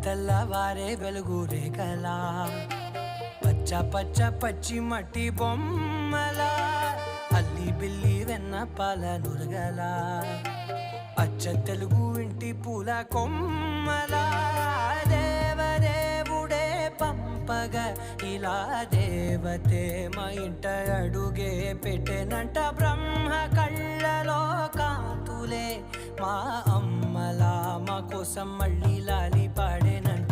తెల్లవారే వెలుగు రేఖలా పచ్చ పచ్చ పచ్చి మట్టి బొమ్మలా అల్లి బిల్లి వెన్న పాల నురగలా అచ్చ తెలుగు ఇంటి పూల కొమ్మలా దేవదేవుడే పంపగ ఇలా దేవతే మా ఇంట అడుగే పెట్టెనంట బ్రహ్మ కళ్ళలో కాంతులే మా అమ్మలా మా కోసం మళ్ళీ లాలి పాడేనంట.